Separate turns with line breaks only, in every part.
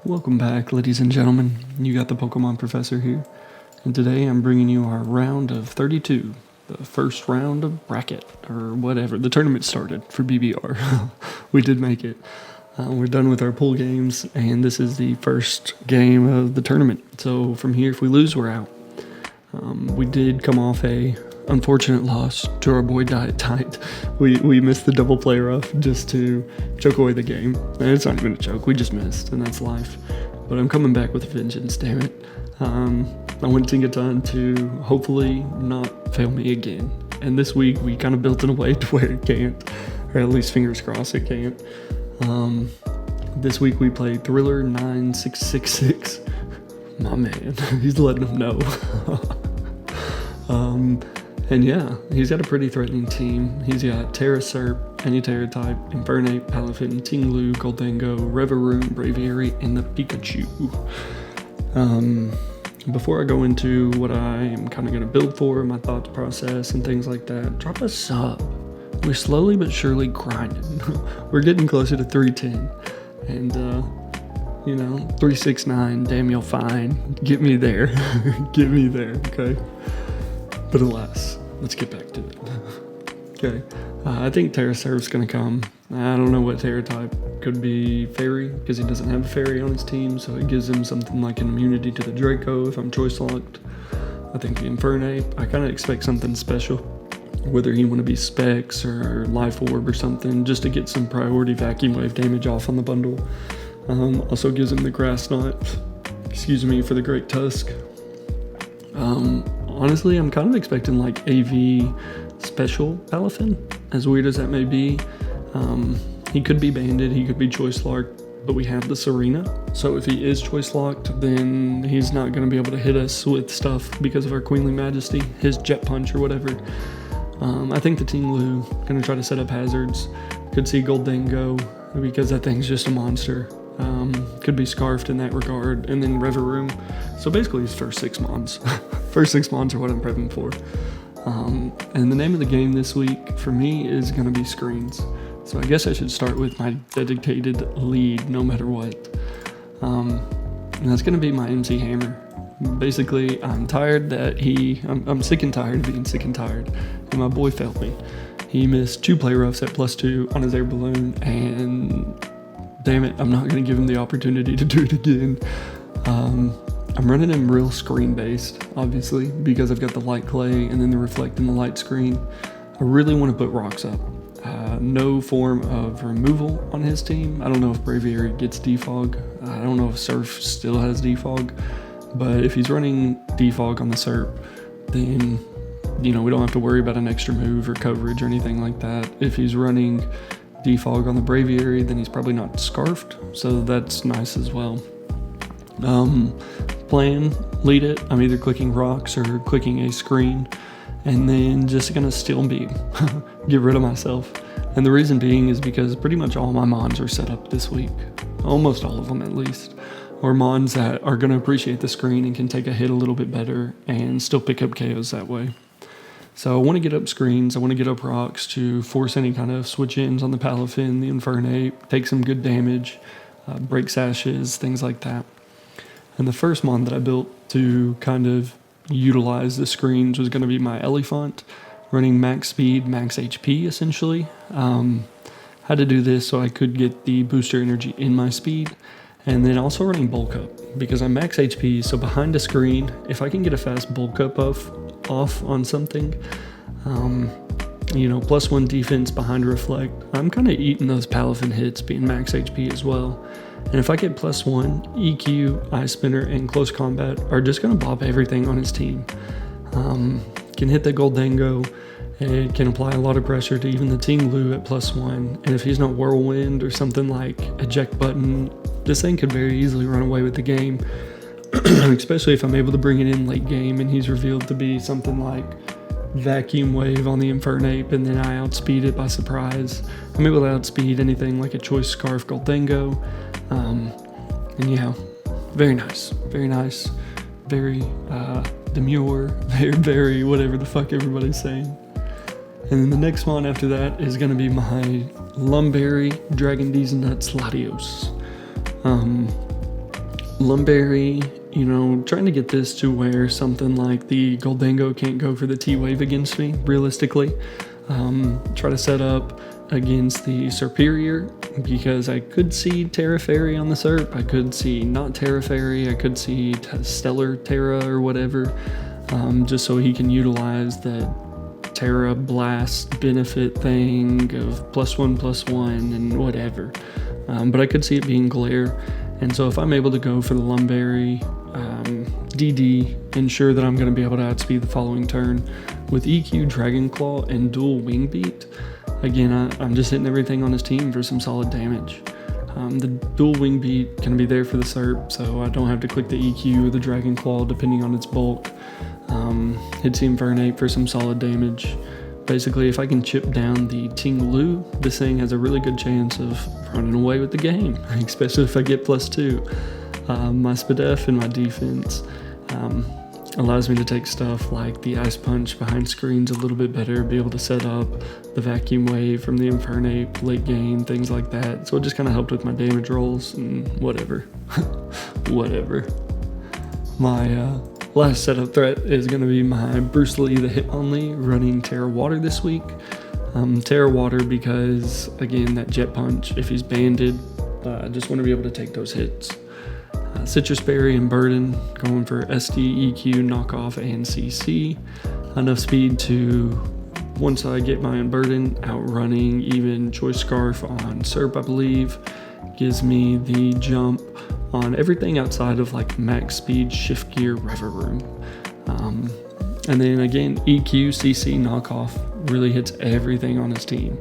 Welcome back, ladies and gentlemen. You got the Pokemon Professor here, and today I'm bringing you our round of 32, the first round of bracket, or whatever. The tournament started for BBR. We did make it. We're done with our pool games, and this is the first game of the tournament. So from here, if we lose, we're out. We did come off a unfortunate loss to our boy Diet Tight. We missed the double play rough just to choke away the game. And it's not even a choke, we just missed, and that's life. But I'm coming back with a vengeance, damn it. I went Tinkaton to hopefully not fail me again. And this week we kind of built in a way to where it can't, or at least fingers crossed it can't. This week we played Thriller 9666. My man, he's letting them know. And yeah, he's got a pretty threatening team. He's got Terraserp, Any-Terra type, Infernape, Palafin, Tinglu, Goldango, Reveroom, Braviary, and the Pikachu. Before I go into what I am kind of going to build for, my thought process and things like that, drop a sub. We're slowly but surely grinding. We're getting closer to 310. And, 369, damn, you'll fine. Get me there. Get me there, okay? But alas, let's get back to it. Okay, I think Terraserp's going to come. I don't know what Terra type. Could be Fairy, because he doesn't have a Fairy on his team, so it gives him something like an immunity to the Draco if I'm choice locked. I think the Infernape, I kind of expect something special. Whether he want to be Specs or Life Orb or something, just to get some priority Vacuum Wave damage off on the bundle. Also gives him the Grass Knot, for the Great Tusk. Honestly, I'm kind of expecting like AV special Palafin, as weird as that may be. He could be banded, he could be choice locked, but we have the Serena. So if he is choice locked, then he's not going to be able to hit us with stuff because of our Queenly Majesty, his Jet Punch or whatever. I think the Tinglu going to try to set up hazards. Could see Goldango because that thing's just a monster. Could be Scarfed in that regard, and then Reveroom. So basically his first 6 mons. First 6 mons are what I'm prepping for. And the name of the game this week for me is going to be Screens. So I guess I should start with my dedicated lead no matter what. And that's going to be my MC Hammer. Basically, I'm tired that I'm sick and tired of being sick and tired. And my boy failed me. He missed 2 play roughs at +2 on his air balloon, and damn it, I'm not going to give him the opportunity to do it again. I'm running him real screen based, obviously, because I've got the light clay and then the reflect in the light screen. I really want to put rocks up. No form of removal on his team. I don't know if Braviary gets defog. I don't know if Surf still has defog. But if he's running defog on the Serp, then, we don't have to worry about an extra move or coverage or anything like that. If he's running defog on the Braviary, then he's probably not Scarfed, so that's nice as well. Plan, lead it. I'm either clicking rocks or clicking a screen, and then just gonna Steel Beam, get rid of myself. And the reason being is because pretty much all my mons are set up this week, almost all of them at least, or mons that are gonna appreciate the screen and can take a hit a little bit better and still pick up KOs that way. So I want to get up screens, I want to get up rocks to force any kind of switch-ins on the Palafin, the Infernape, take some good damage, break sashes, things like that. And the first mon that I built to kind of utilize the screens was going to be my Elephant, running max speed, max HP essentially. Had to do this so I could get the booster energy in my speed, and then also running bulk up because I'm max HP, so behind a screen, if I can get a fast bulk up off on something, +1 defense behind a reflect, I'm kind of eating those Palafin hits being max HP as well. And if I get +1, EQ, Eye Spinner, and Close Combat are just going to bop everything on his team. Can hit the Goldango, and can apply a lot of pressure to even the Tinglu at +1. And if he's not Whirlwind or something like Eject Button, this thing could very easily run away with the game. Especially if I'm able to bring it in late game and he's revealed to be something like Vacuum Wave on the Infernape, and then I outspeed it by surprise. I'm able to outspeed anything like a Choice Scarf Goldango. And yeah, very nice, very demure, very whatever the fuck everybody's saying. And then the next one after that is going to be my Lumberry Dragon D's Nuts Latios. Lumberry, trying to get this to where something like the Goldango can't go for the T-Wave against me, realistically. Try to set up against the Superior, because I could see Terra Fairy on the Serp, I could see not Terra Fairy, I could see Stellar Terra or whatever, just so he can utilize the Terra Blast benefit thing of +1/+1 and whatever. But I could see it being Glare, and so if I'm able to go for the Lumberry DD, ensure that I'm going to be able to outspeed the following turn with EQ, Dragon Claw, and dual Wing Beat. Again, I'm just hitting everything on his team for some solid damage. The dual Wing Beat can be there for the Serp, so I don't have to click the EQ or the Dragon Claw depending on its bulk. Hit Team Vernate for some solid damage. Basically, if I can chip down the Ting Lu, this thing has a really good chance of running away with the game, especially if I get +2. My Spadef and my defense allows me to take stuff like the Ice Punch behind screens a little bit better, be able to set up the Vacuum Wave from the Infernate late game, things like that. So it just kind of helped with my damage rolls and whatever. Whatever. My last setup threat is going to be my Bruce Lee the Hitmonlee running Terra Water this week. Terra Water because, again, that Jet Punch, if he's banded, I just want to be able to take those hits. Citrus Berry and Burden going for SD, EQ, Knockoff, and CC. Enough speed to, once I get my Unburden, outrunning even Choice Scarf on Serp, I believe. Gives me the jump on everything outside of like max speed, shift gear, rever room. And then again, EQ, CC, Knockoff really hits everything on his team.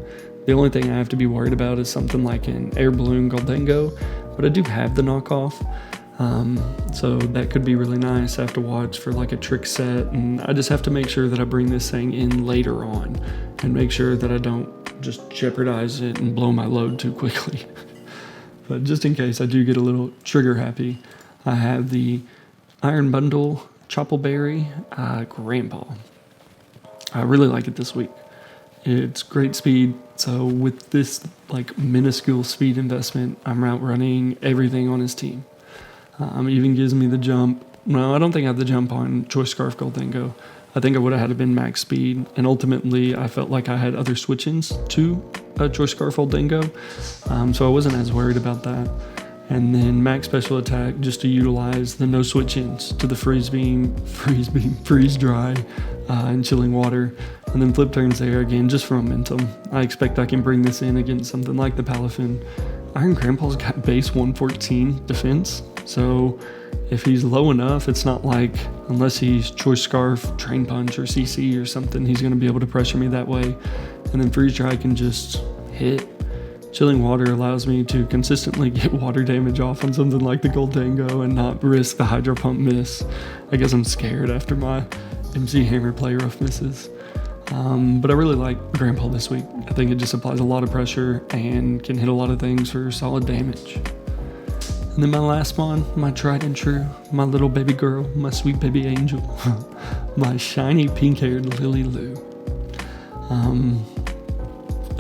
The only thing I have to be worried about is something like an Air Balloon Goldango, but I do have the Knockoff. So that could be really nice. I have to watch for like a trick set, and I just have to make sure that I bring this thing in later on and make sure that I don't just jeopardize it and blow my load too quickly. But just in case I do get a little trigger happy, I have the Iron Bundle Choppleberry Grandpa. I really like it this week. It's great speed, so with this like minuscule speed investment, I'm outrunning everything on his team. Even gives me the jump. No, I don't think I have the jump on Choice Scarf Goldango. I think I would have had to been max speed, and ultimately I felt like I had other switch-ins to Choice Scarf Goldango, so I wasn't as worried about that. And then max special attack just to utilize the no switch-ins to the Freeze Beam, Freeze Dry, and Chilling Water. And then flip turns there again just for momentum. I expect I can bring this in against something like the Palafin. Iron Grandpa's got base 114 defense, so if he's low enough, it's not like, unless he's Choice Scarf, Train Punch, or CC or something, he's going to be able to pressure me that way. And then Freeze Dry can just hit. Chilling Water allows me to consistently get water damage off on something like the Goldango and not risk the Hydro Pump miss. I guess I'm scared after my MC Hammer play rough misses. But I really like Grandpa this week. I think it just applies a lot of pressure and can hit a lot of things for solid damage. And then my last one, my tried and true, my little baby girl, my sweet baby angel, my shiny pink-haired Lily Lou.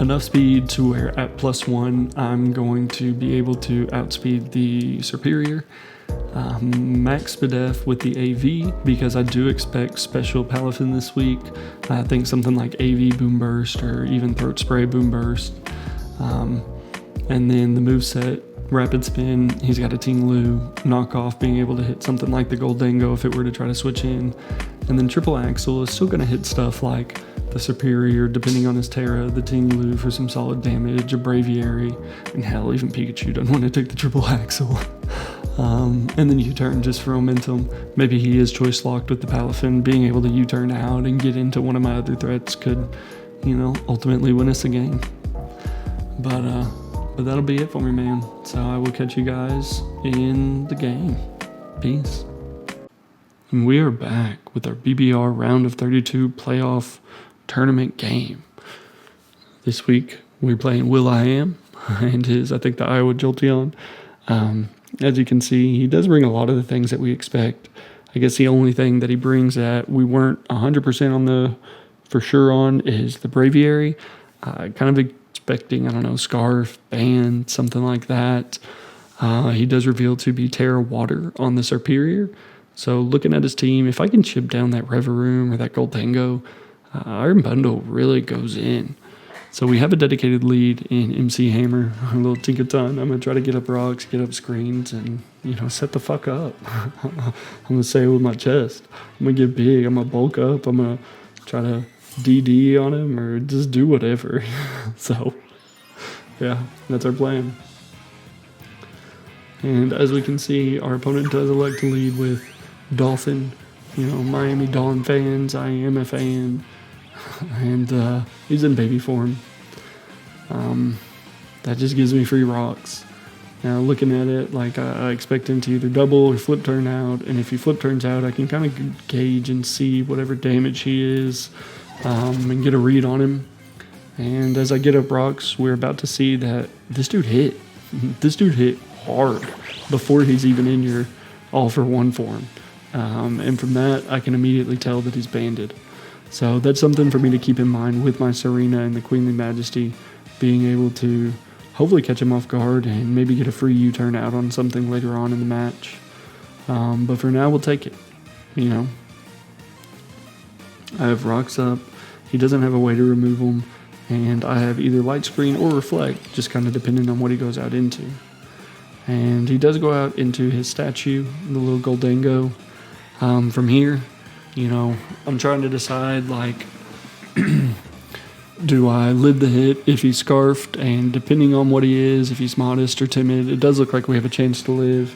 Enough speed to where at +1, I'm going to be able to outspeed the Superior. Max Spadef with the AV, because I do expect special Palafin this week. I think something like AV Boom Burst or even Throat Spray Boom Burst. And then the moveset, Rapid Spin, he's got a Ting Lu, Knockoff, being able to hit something like the Goldango if it were to try to switch in. And then Triple Axle is still going to hit stuff like the Superior, depending on his Terra, the Ting Lu for some solid damage, a Braviary, and hell, even Pikachu doesn't want to take the Triple Axle. And then U-turn just for momentum. Maybe he is choice locked with the Palafin. Being able to U-turn out and get into one of my other threats could, ultimately win us the game. But that'll be it for me, man. So I will catch you guys in the game. Peace. And we are back with our BBR round of 32 playoff tournament game. This week we're playing will.i.am and his, I think, the Iowa Jolteon. As you can see, he does bring a lot of the things that we expect. I guess the only thing that he brings that we weren't 100% on the for sure on is the Braviary. Kind of expecting, Scarf, Band, something like that. He does reveal to be Terra Water on the Superior. So looking at his team, if I can chip down that Reverum or that Goldango, Iron Bundle really goes in. So we have a dedicated lead in MC Hammer, a little Tinkaton. I'm going to try to get up rocks, get up screens, and, set the fuck up. I'm going to say it with my chest. I'm going to get big. I'm going to bulk up. I'm going to try to DD on him or just do whatever. So, yeah, that's our plan. And as we can see, our opponent does elect to lead with Dolphin. Miami Dolphin fans. I am a fan. And he's in baby form. That just gives me free rocks. Now looking at it, I expect him to either double or flip turn out, and if he flip turns out, I can kind of gauge and see whatever damage he is, and get a read on him. And as I get up rocks, we're about to see that this dude hit. This dude hit hard before he's even in your all-for-one form. And from that, I can immediately tell that he's banded. So that's something for me to keep in mind with my Serena and the Queenly Majesty, being able to hopefully catch him off guard and maybe get a free U-turn out on something later on in the match. But for now, we'll take it. I have rocks up. He doesn't have a way to remove them. And I have either light screen or reflect, just kind of depending on what he goes out into. And he does go out into his statue, the little Goldango. From here, I'm trying to decide, do I live the hit if he's scarfed? And depending on what he is, if he's modest or timid, it does look like we have a chance to live.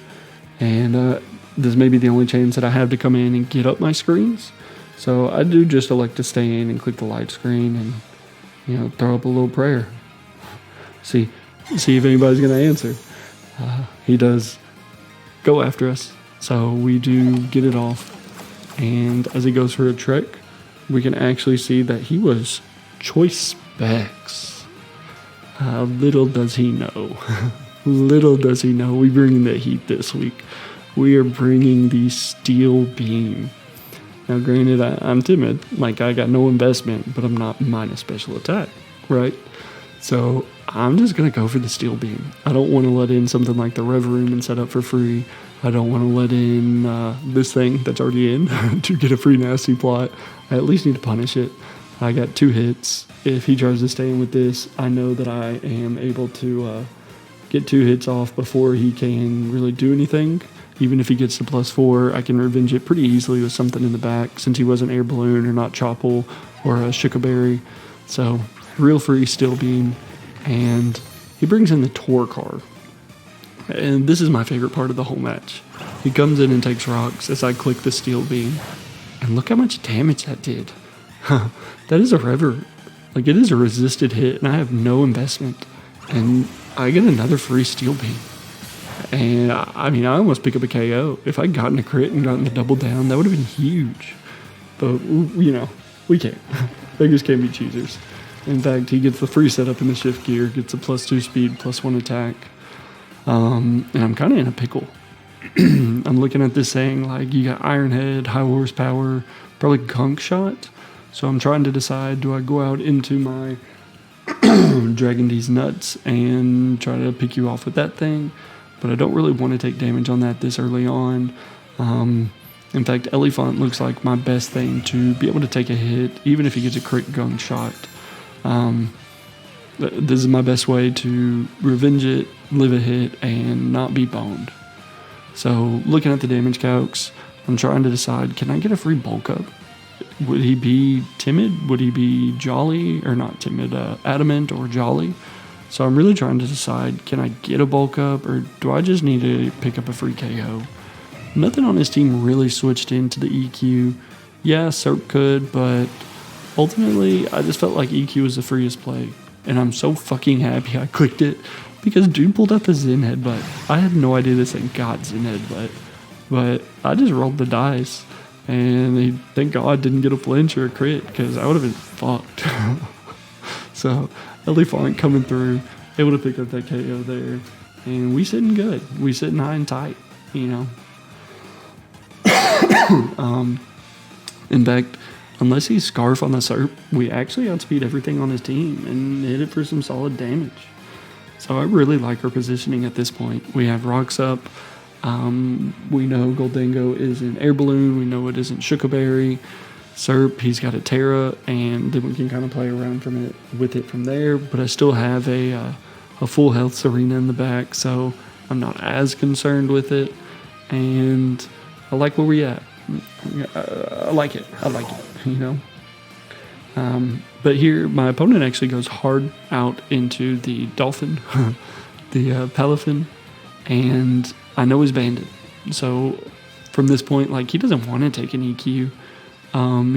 And this may be the only chance that I have to come in and get up my screens. So I do just elect to stay in and click the light screen and, throw up a little prayer. See if anybody's going to answer. He does go after us. So we do get it off. And as he goes for a trick, we can actually see that he was choice specs. Little does he know. Little does he know. We bring the heat this week. We are bringing the steel beam. Now, granted, I'm timid. I got no investment, but I'm not minus special attack, right? So I'm just going to go for the steel beam. I don't want to let in something like the Rev Room and set up for free. I don't want to let in this thing that's already in to get a free nasty plot. I at least need to punish it. I got 2 hits. If he tries to stay in with this, I know that I am able to get 2 hits off before he can really do anything. Even if he gets to +4, I can revenge it pretty easily with something in the back, since he was an air balloon or not Chopple or a Shikaberry. So, real free steel beam. And he brings in the Tor card. And this is my favorite part of the whole match. He comes in and takes rocks as I click the steel beam. And look how much damage that did. That is a rever. It is a resisted hit, and I have no investment. And I get another free steel beam. And I almost pick up a KO. If I'd gotten a crit and gotten the double down, that would have been huge. But, we can't. Beggars can't be choosers. In fact, he gets the free setup in the shift gear, gets a +2 speed, +1 attack. And I'm kind of in a pickle. I'm looking at this saying, you got Iron Head, high horsepower, probably gunk shot. So I'm trying to decide, do I go out into my Dragon D's nuts and try to pick you off with that thing? But I don't really want to take damage on that this early on. In fact, Elephant looks like my best thing to be able to take a hit, even if he gets a crit gunk shot. This is my best way to revenge it, live a hit, and not be boned. So, looking at the damage calcs, I'm trying to decide, can I get a free bulk up? Would he be timid? Would he be jolly? Or not timid, adamant or jolly? So I'm really trying to decide, can I get a bulk up, or do I just need to pick up a free KO? Nothing on his team really switched into the EQ. Yeah, Serp could, but ultimately, I just felt like EQ was the freest play. And I'm so fucking happy I clicked it, because dude pulled out the Zen Headbutt. I had no idea this thing got Zen Headbutt, but I just rolled the dice, and thank God didn't get a flinch or a crit, because I would have been fucked. So, Elephant coming through, able to pick up that KO there, and we sitting good. We sitting high and tight, In fact, unless he's Scarf on the Serp, we actually outspeed everything on his team and hit it for some solid damage. So I really like our positioning at this point. We have rocks up. We know Goldango is an air balloon. We know it isn't Shukaberry. Serp, he's got a Terra, and then we can kind of play around with it from there. But I still have a full health Serena in the back, so I'm not as concerned with it. And I like where we at. I like it, you know. But here, my opponent actually goes hard out into the Dolphin, the Palafin, and I know he's banded. So from this point, like, he doesn't want to take an EQ.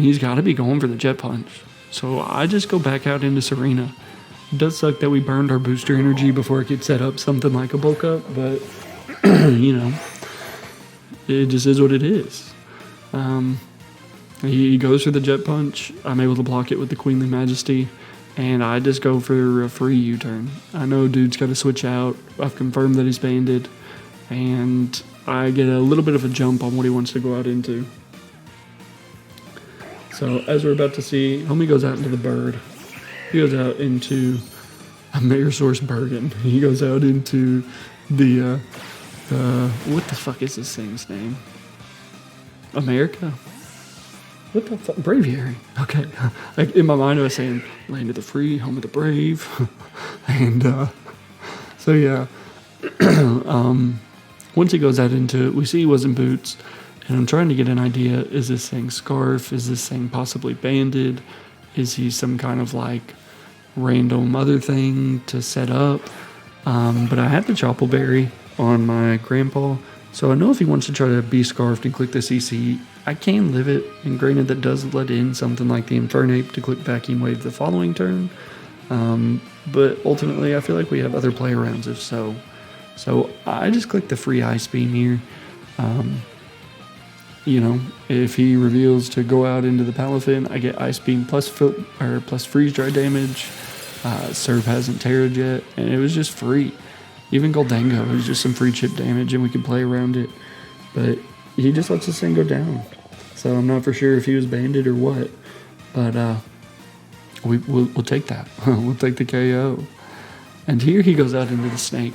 He's got to be going for the Jet Punch. So I just go back out into Serena. It does suck that we burned our booster energy before it could set up something like a bulk up, but, you know, it just is what it is. He goes for the Jet Punch. I'm able to block it with the Queenly Majesty, and I just go for a free U-turn. I know dude's got to switch out. I've confirmed that he's banded, and I get a little bit of a jump on what he wants to go out into. So as we're about to see, homie goes out into the bird. He goes out into a Mayor Source Bergen. He goes out into the what the fuck is this thing's name? America? What the fuck? Braviary. Okay. Like, in my mind I was saying, land of the free, home of the brave. And so yeah. Once he goes out into it, we see he was in boots. And I'm trying to get an idea, is this thing Scarf? Is this thing possibly banded? Is he some kind of like random other thing to set up? But I have the Choppleberry on my grandpa, so I know if he wants to try to be Scarfed and click the CC, I can live it. And granted, that does let in something like the Infernape to click Vacuum Wave the following turn. But ultimately, I feel like we have other play arounds if so. So I just click the free Ice Beam here. You know, if he reveals to go out into the Palafin, I get Ice Beam plus Freeze Dry damage. Serp hasn't Terra'd yet, and it was just free. Even Goldango, it was just some free chip damage, and we can play around it. But he just lets this thing go down. So I'm not for sure if he was banded or what. But we'll take that. We'll take the KO. And here he goes out into the Snake.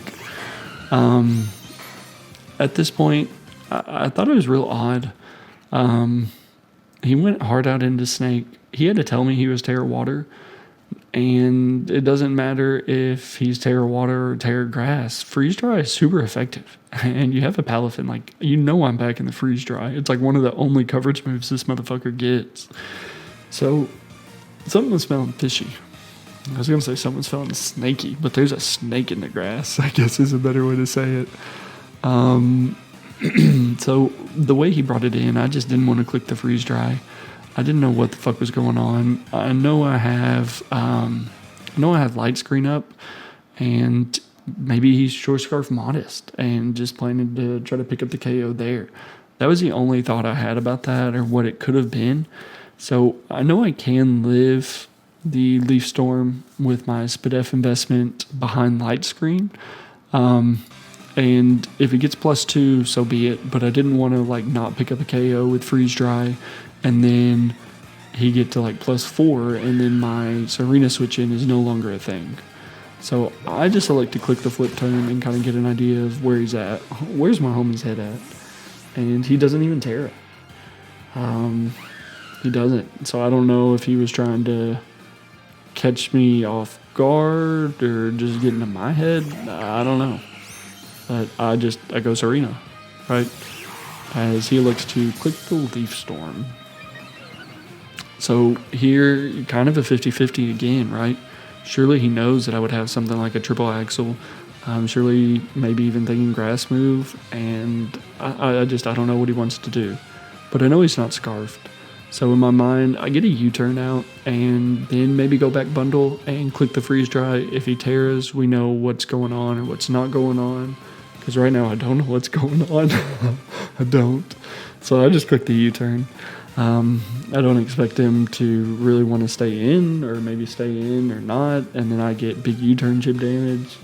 At this point, I thought it was real odd. He went hard out into Snake. He had to tell me he was Terra Water, and it doesn't matter if he's Terra Water or Terra Grass. Freeze Dry is super effective, and you have a Palafin. Like, you know, I'm back in the Freeze Dry. It's like one of the only coverage moves this motherfucker gets. So something was smelling fishy. I was gonna say something's smelling snaky, but there's a snake in the grass, I guess is a better way to say it. So the way he brought it in, I just didn't want to click the Freeze Dry. I didn't know what the fuck was going on. I know I have Light Screen up, and maybe he's Short Scarf Modest and just planning to try to pick up the KO there. That was the only thought I had about that, or what it could have been. So I know I can live the Leaf Storm with my Spadef investment behind Light Screen. And if it gets +2, so be it. But I didn't want to like not pick up a KO with Freeze Dry, and then he get to like +4, and then my Serena switch in is no longer a thing. So I just like to click the flip turn and kind of get an idea of where he's at. Where's my homie's head at? And he doesn't even Terra. He doesn't. So I don't know if he was trying to catch me off guard or just get into my head. I don't know. But I go Serena, right? As he looks to click the Leaf Storm. So here, kind of a 50-50 again, right? Surely he knows that I would have something like a triple axle. Surely maybe even thinking grass move. And I don't know what he wants to do. But I know he's not Scarfed. So in my mind, I get a U-turn out and then maybe go back bundle and click the Freeze Dry. If he Terras, we know what's going on or what's not going on. Because right now I don't know what's going on. I don't. So I just click the U-turn. I don't expect him to really want to stay in or maybe stay in or not. And then I get big U-turn chip damage.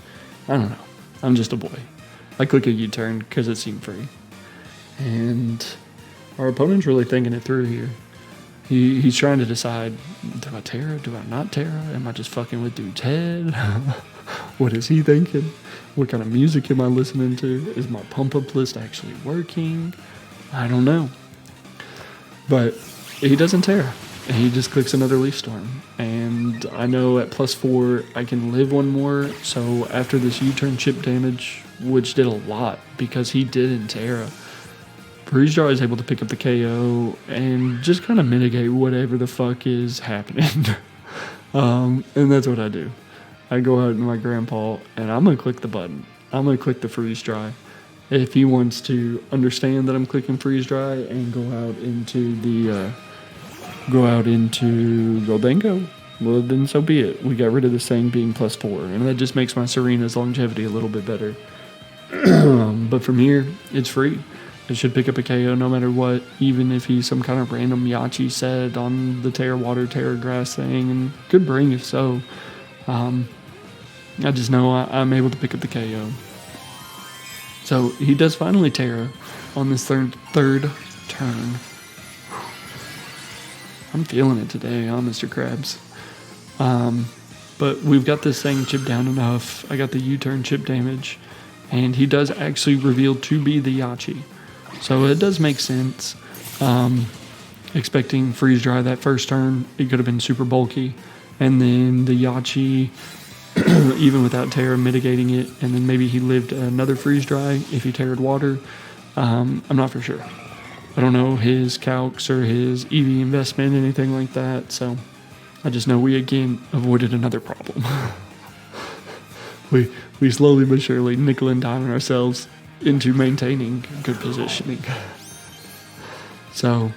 I don't know. I'm just a boy. I click a U-turn because it seemed free. And our opponent's really thinking it through here. He's trying to decide, do I Terra? Do I not Terra? Am I just fucking with dude's head? What is he thinking? What kind of music am I listening to? Is my pump-up list actually working? I don't know. But he doesn't Terra. He just clicks another Leaf Storm. And I know at +4 I can live one more. So after this U-turn chip damage, which did a lot because he didn't Terra, Freeze Dry is able to pick up the KO and just kind of mitigate whatever the fuck is happening. And that's what I do. I go out to my grandpa and I'm going to click the button. I'm going to click the Freeze Dry. If he wants to understand that I'm clicking Freeze Dry and go out into Goldango, well then so be it. We got rid of this thing being +4 and that just makes my Serena's longevity a little bit better. But from here, it's free. It should pick up a KO no matter what, even if he's some kind of random Yachi set on the Terra Water, Terra Grass thing, and could bring if so. I just know I'm able to pick up the KO. So he does finally Terra on this third turn. I'm feeling it today, huh, Mr. Krabs? But we've got this thing chipped down enough. I got the U-turn chip damage, and he does actually reveal to be the Yachi. So it does make sense. Expecting Freeze Dry that first turn, it could have been super bulky. And then the Yachi, even without Terra mitigating it, and then maybe he lived another Freeze Dry if he Terra'd water. I'm not for sure. I don't know his calcs or his EV investment, anything like that. So I just know we again avoided another problem. we slowly but surely nickel and diming ourselves into maintaining good positioning. So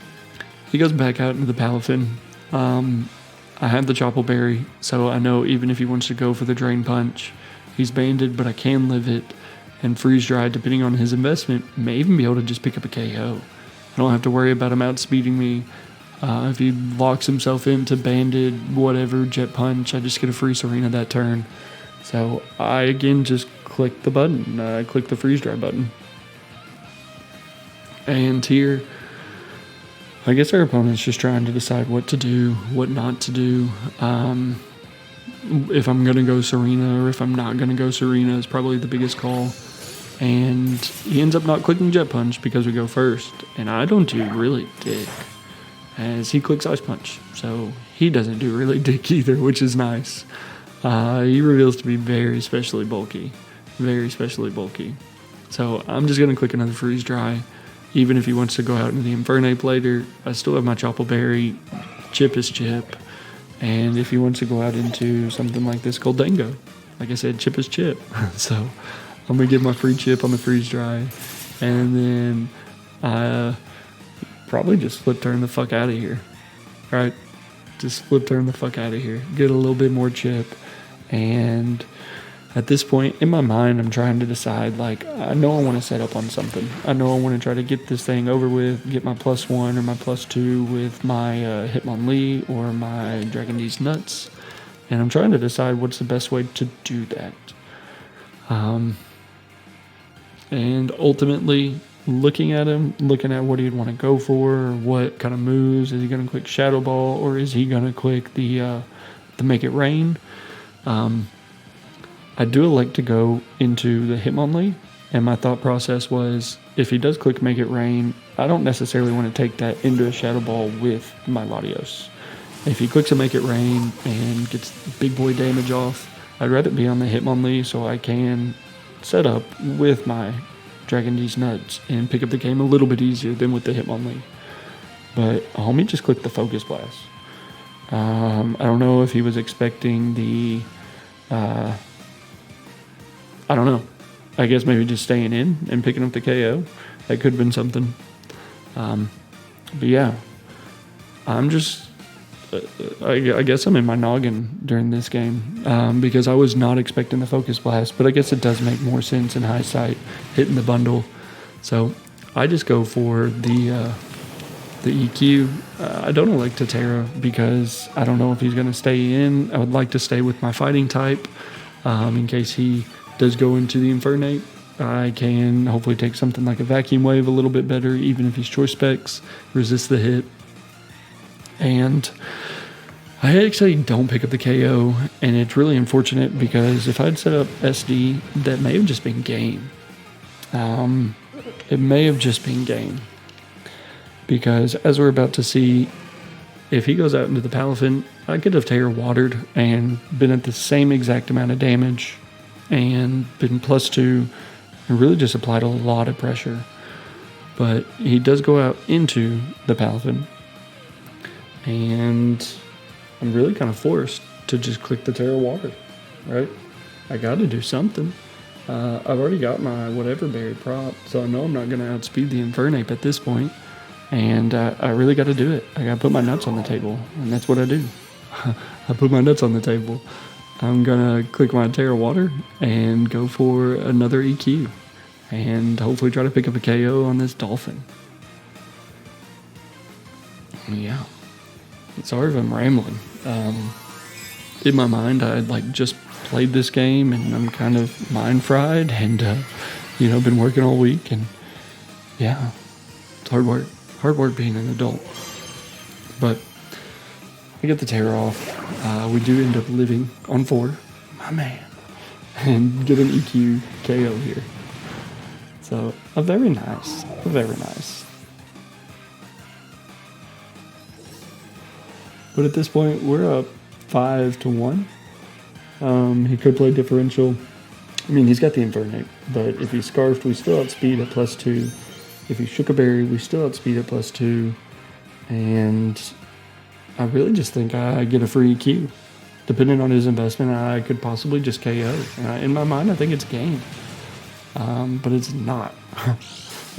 he goes back out into the Palafin. I have the Choppleberry, Berry, so I know even if he wants to go for the Drain Punch, he's banded, but I can live it. And Freeze Dry, depending on his investment, may even be able to just pick up a KO. I don't have to worry about him outspeeding me. If he locks himself into banded, whatever, Jet Punch, I just get a free Serena that turn. So I again just click the button. I click the Freeze Dry button. And here, I guess our opponent's just trying to decide what to do, what not to do. If I'm going to go Serena or if I'm not going to go Serena is probably the biggest call. And he ends up not clicking Jet Punch because we go first. And I don't do really dick, as he clicks Ice Punch. So he doesn't do really dick either, which is nice. He reveals to be very specially bulky. Very specially bulky. So I'm just going to click another Freeze Dry. Even if he wants to go out into the Infernape later, I still have my Choppleberry. Chip is chip. And if he wants to go out into something like this Goldango, like I said, chip is chip. So I'm going to get my free chip on the Freeze Dry. And then I probably just flip turn the fuck out of here. Right? Just flip turn the fuck out of here. Get a little bit more chip. And at this point, in my mind, I'm trying to decide, like, I know I want to set up on something. I know I want to try to get this thing over with, get my +1 or my +2 with my Hitmonlee or my Dragon D's Nuts. And I'm trying to decide what's the best way to do that. And ultimately, looking at him, looking at what he'd want to go for, or what kind of moves. Is he going to click Shadow Ball, or is he going to click the Make It Rain? I do like to go into the Hitmonlee, and my thought process was, if he does click Make It Rain, I don't necessarily want to take that into a Shadow Ball with my Latios. If he clicks a Make It Rain and gets big boy damage off, I'd rather be on the Hitmonlee so I can set up with my Dragon D's Nuts and pick up the game a little bit easier than with the Hitmonlee. But homie just clicked the Focus Blast. I don't know if he was expecting the... I don't know. I guess maybe just staying in and picking up the KO. That could have been something. But yeah, I'm just... I guess I'm in my noggin during this game because I was not expecting the Focus Blast, but I guess it does make more sense in hindsight hitting the bundle. So I just go for the EQ. I don't elect to Terra because I don't know if he's going to stay in. I would like to stay with my fighting type in case he does go into the Infernape. I can hopefully take something like a Vacuum Wave a little bit better, even if he's Choice Specs, resist the hit. And I actually don't pick up the KO, and it's really unfortunate because if I'd set up SD, that may have just been game. It may have just been game. Because as we're about to see, if he goes out into the Palafin, I could have Terra watered and been at the same exact amount of damage and been +2 and really just applied a lot of pressure. But he does go out into the Palafin, and I'm really kind of forced to just click the Terra water, right? I got to do something. I've already got my whatever berry prop, so I know I'm not going to outspeed the Infernape at this point. And I really got to do it. I got to put my nuts on the table, and that's what I do. I put my nuts on the table. I'm going to click my Terra Water and go for another EQ and hopefully try to pick up a KO on this Dolphin. Yeah. Sorry if I'm rambling. In my mind, I had just played this game, and I'm kind of mind fried and, been working all week, and yeah, it's hard work. Hard work being an adult. But I get the Terra off. We do end up living on 4. My man. And get an EQ KO here. So, very nice. Very nice. But at this point, we're up 5-1. He could play differential. I mean, he's got the Infernape. But if he Scarfed, we still outspeed at +2. If he shook a berry, we still outspeed at +2. And I really just think I get a free EQ. Depending on his investment, I could possibly just KO. In my mind, I think it's game. But it's not.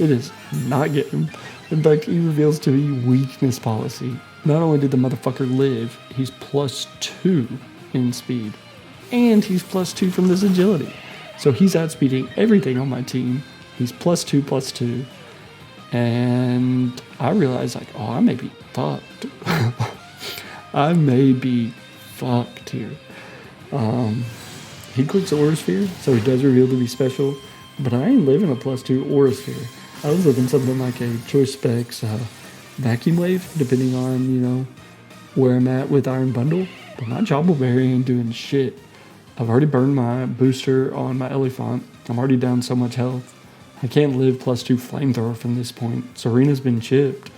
It is not game. In fact, he reveals to me weakness policy. Not only did the motherfucker live, he's +2 in speed. And he's +2 from this agility. So he's outspeeding everything on my team. He's +2. And I realized, I may be fucked. I may be fucked here. He clicks Aura Sphere, so he does reveal to be special. But I ain't living a +2 Aura Sphere. I was living something like a Choice Specs Vacuum Wave, depending on, where I'm at with Iron Bundle. But my Jobbleberry ain't doing shit. I've already burned my booster on my Elephant. I'm already down so much health. I can't live +2 Flamethrower from this point. Serena's been chipped.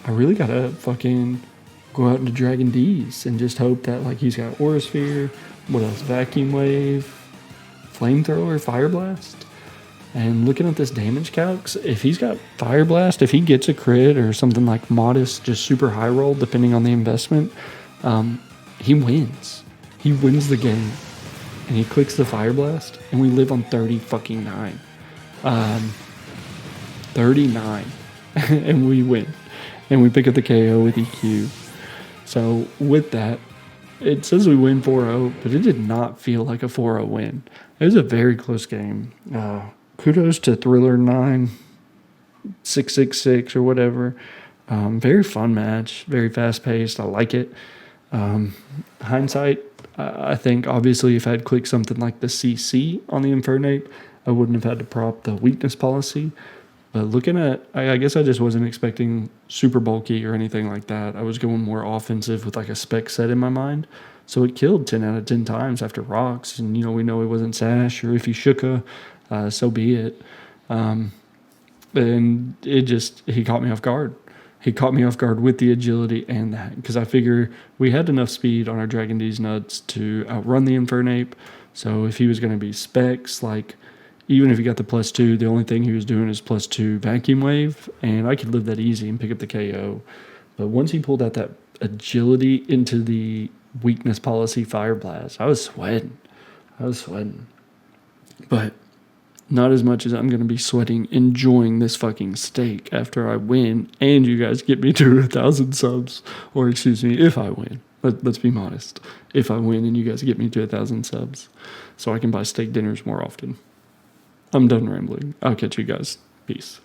I really gotta fucking go out into Dragon D's and just hope that he's got Aura Sphere, what else? Vacuum Wave, Flamethrower, Fire Blast. And looking at this damage calcs, if he's got Fire Blast, if he gets a crit or something like modest, just super high roll, depending on the investment, he wins. He wins the game. And he clicks the Fire Blast, and we live on 39. 39. And we win. And we pick up the KO with EQ. So with that, it says we win 4-0, but it did not feel like a 4-0 win. It was a very close game. Kudos to Thriller9, 666 or whatever. Very fun match, very fast paced. I like it. Hindsight, I think obviously if I had clicked something like the CC on the Infernape, I wouldn't have had to prop the weakness policy. But looking at, I guess I just wasn't expecting super bulky or anything like that. I was going more offensive with a spec set in my mind. So it killed 10 out of 10 times after rocks. And, we know it wasn't Sash, or if he shook so be it. And he caught me off guard. He caught me off guard with the agility and that. Because I figure we had enough speed on our Dragon D's nuts to outrun the Infernape. So if he was going to be specs, even if he got the +2, the only thing he was doing is +2 Vacuum Wave, and I could live that easy and pick up the KO. But once he pulled out that agility into the weakness policy Fire Blast, I was sweating. But not as much as I'm going to be sweating enjoying this fucking steak after I win and you guys get me to 1,000 subs. Or excuse me, if I win. Let's be modest. If I win and you guys get me to 1,000 subs so I can buy steak dinners more often. I'm done rambling. I'll catch you guys. Peace.